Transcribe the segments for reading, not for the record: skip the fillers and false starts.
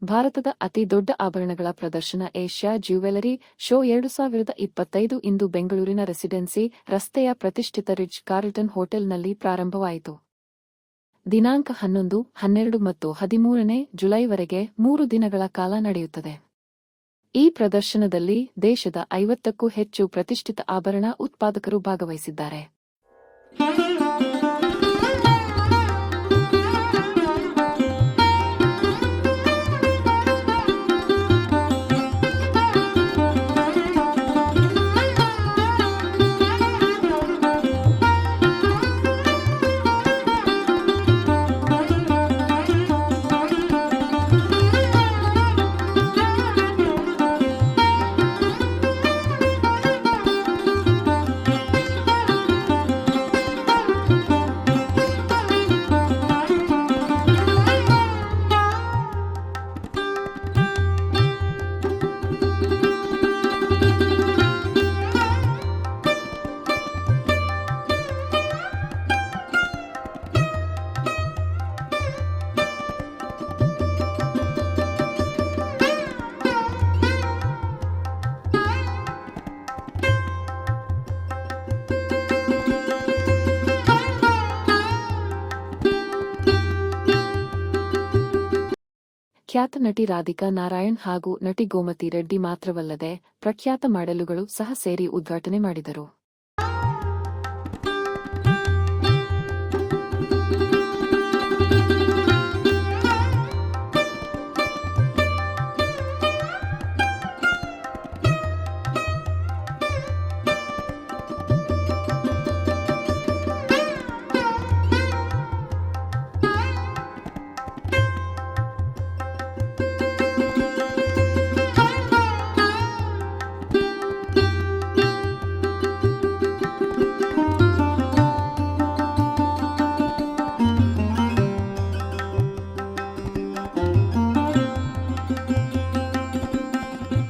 ಭಾರತದ ಅತಿ ದೊಡ್ಡ ಆಭರಣಗಳ ಪ್ರದರ್ಶನ ಏಷ್ಯಾ ಜ್ಯುವೆಲರಿ ಶೋ 2025 ಇಂದು ಬೆಂಗಳೂರಿನ ರೆಸಿಡೆನ್ಸಿ ರಸ್ತೆಯ ಪ್ರತಿಷ್ಠಿತ ರಿಚ್ ಕಾರ್ಲ್ಟನ್ ಹೋಟೆಲ್ನಲ್ಲಿ ಪ್ರಾರಂಭವಾಯಿತು. ದಿನಾಂಕ 11, 12 ಮತ್ತು 13ನೇ ಜುಲೈವರೆಗೆ 3 ದಿನಗಳ ಕಾಲ ನಡೆಯುತ್ತದೆ. ಈ ಪ್ರದರ್ಶನದಲ್ಲಿ ದೇಶದ 50ಕ್ಕೂ ಹೆಚ್ಚು ಪ್ರತಿಷ್ಠಿತ ಆಭರಣ ಉತ್ಪಾದಕರು ಭಾಗವಹಿಸಿದ್ದಾರೆ. ಖ್ಯಾತ ನಟಿ ರಾಧಿಕಾ ನಾರಾಯಣ್ ಹಾಗೂ ನಟಿ ಗೋಮತಿ ರೆಡ್ಡಿ ಮಾತ್ರವಲ್ಲದೆ ಪ್ರಖ್ಯಾತ ಮಾಡೆಲುಗಳು ಸಹ ಸೇರಿ ಉದ್ಘಾಟನೆ ಮಾಡಿದರು.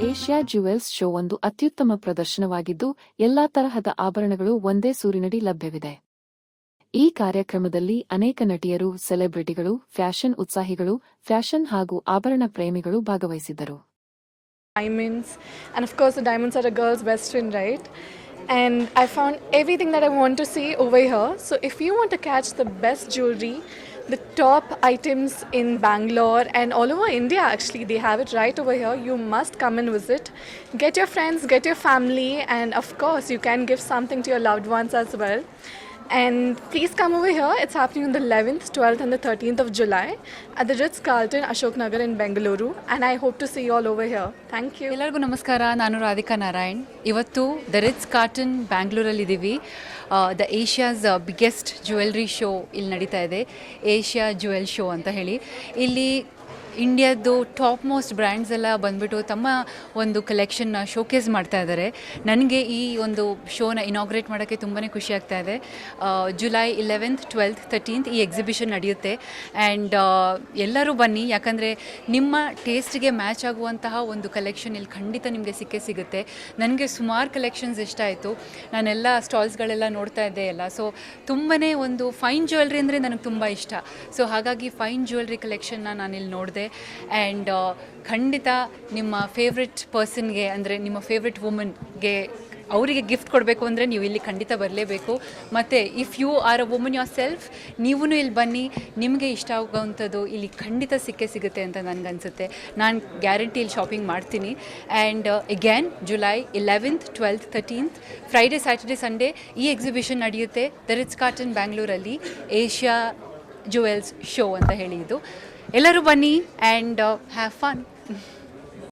ಏಷ್ಯಾ ಜ್ಯುವೆಲ್ಸ್ ಶೋ ಒಂದು ಅತ್ಯುತ್ತಮ ಪ್ರದರ್ಶನವಾಗಿದ್ದು ಎಲ್ಲಾ ತರಹದ ಆಭರಣಗಳು ಒಂದೇ ಸೂರಿನಡಿ ಲಭ್ಯವಿದೆ. ಈ ಕಾರ್ಯಕ್ರಮದಲ್ಲಿ ಅನೇಕ ನಟಿಯರು, ಸೆಲೆಬ್ರಿಟಿಗಳು, ಫ್ಯಾಷನ್ ಉತ್ಸಾಹಿಗಳು, ಫ್ಯಾಷನ್ ಹಾಗೂ ಆಭರಣ ಪ್ರೇಮಿಗಳು ಭಾಗವಹಿಸಿದ್ದರು. Diamonds, and of course the diamonds are a girl's best friend, right? And I found everything that I want to see over here. So if you want to catch the best jewelry, the top items in Bangalore and all over India, actually they have it right over here, you must come and visit. Get your friends, get your family, and of course you can give something to your loved ones as well. And please come over here. It's happening on the 11th, 12th and the 13th of July at the Ritz Carlton, Ashok Nagar in Bengaluru, and I hope to see you all over here. Thank you. ಎಲ್ಲರಿಗೂ ನಮಸ್ಕಾರ. ನಾನು ರಾಧಿಕಾ ನಾರಾಯಣ್. ಇವತ್ತು the Ritz Carlton ಬ್ಯಾಂಗ್ಳೂರಲ್ಲಿ ಇದ್ದೀವಿ. The Asia's biggest jewellery show ಇಲ್ಲಿ ನಡೀತಾ ಇದೆ. Asia jewel show ಅಂತ ಹೇಳಿ ಇಲ್ಲಿ ಇಂಡಿಯಾದ್ದು ಟಾಪ್ ಮೋಸ್ಟ್ ಬ್ರ್ಯಾಂಡ್ಸ್ ಎಲ್ಲ ಬಂದುಬಿಟ್ಟು ತಮ್ಮ ಒಂದು ಕಲೆಕ್ಷನ್ನ ಶೋಕೇಸ್ ಮಾಡ್ತಾ ಇದ್ದಾರೆ. ನನಗೆ ಈ ಒಂದು ಶೋನ ಇನಾಗ್ರೇಟ್ ಮಾಡೋಕ್ಕೆ ತುಂಬಾ ಖುಷಿ ಆಗ್ತಾ ಇದೆ. ಜುಲೈ 11th, 12th, 13th ಈ ಎಕ್ಸಿಬಿಷನ್ ನಡೆಯುತ್ತೆ. ಆ್ಯಂಡ್ ಎಲ್ಲರೂ ಬನ್ನಿ, ಯಾಕಂದರೆ ನಿಮ್ಮ ಟೇಸ್ಟ್ಗೆ ಮ್ಯಾಚ್ ಆಗುವಂತಹ ಒಂದು ಕಲೆಕ್ಷನ್ ಇಲ್ಲಿ ಖಂಡಿತ ನಿಮಗೆ ಸಿಗುತ್ತೆ. ನನಗೆ ಸುಮಾರು ಕಲೆಕ್ಷನ್ಸ್ ಇಷ್ಟ ಆಯಿತು. ನಾನೆಲ್ಲ ಸ್ಟಾಲ್ಸ್ಗಳೆಲ್ಲ ನೋಡ್ತಾ ಇದ್ದೆ ಎಲ್ಲ. ಸೊ ತುಂಬಾ ಒಂದು ಫೈನ್ ಜ್ಯುವೆಲ್ರಿ ಅಂದರೆ ನನಗೆ ತುಂಬ ಇಷ್ಟ. ಸೊ ಹಾಗಾಗಿ ಫೈನ್ ಜ್ಯುವೆಲ್ರಿ ಕಲೆಕ್ಷನ್ನ ನಾನಿಲ್ಲಿ ನೋಡಿದೆ. ಆ್ಯಂಡ್ ಖಂಡಿತ ನಿಮ್ಮ ಫೇವ್ರೆಟ್ ಪರ್ಸನ್ಗೆ, ಅಂದರೆ ನಿಮ್ಮ ಫೇವ್ರೆಟ್ ವುಮನ್ಗೆ ಅವರಿಗೆ ಗಿಫ್ಟ್ ಕೊಡಬೇಕು ಅಂದರೆ ನೀವು ಇಲ್ಲಿ ಖಂಡಿತ ಬರಲೇಬೇಕು. ಮತ್ತು if you are a woman yourself, ನೀವೂ ಇಲ್ಲಿ ಬನ್ನಿ, ನಿಮಗೆ ಇಷ್ಟ ಆಗೋವಂಥದ್ದು ಇಲ್ಲಿ ಖಂಡಿತ ಸಿಗುತ್ತೆ ಅಂತ ನನಗನ್ಸುತ್ತೆ. ನಾನು ಗ್ಯಾರಂಟಿ ಇಲ್ಲಿ ಶಾಪಿಂಗ್ ಮಾಡ್ತೀನಿ. And again July 11th, 12th, 13th Friday, Saturday, Sunday ಈ ಎಕ್ಸಿಬಿಷನ್ ನಡೆಯುತ್ತೆ ದ ರಿಟ್ಸ್ ಕಾರ್ಲ್ಟನ್ ಬ್ಯಾಂಗ್ಳೂರಲ್ಲಿ. ಏಷ್ಯಾ ಜ್ಯುವೆಲ್ಸ್ ಶೋ ಅಂತ ಹೇಳಿ ಇದು. ಎಲ್ಲರೂ ಬನ್ನಿ ಆ್ಯಂಡ್ ಹ್ಯಾವ್ ಫನ್.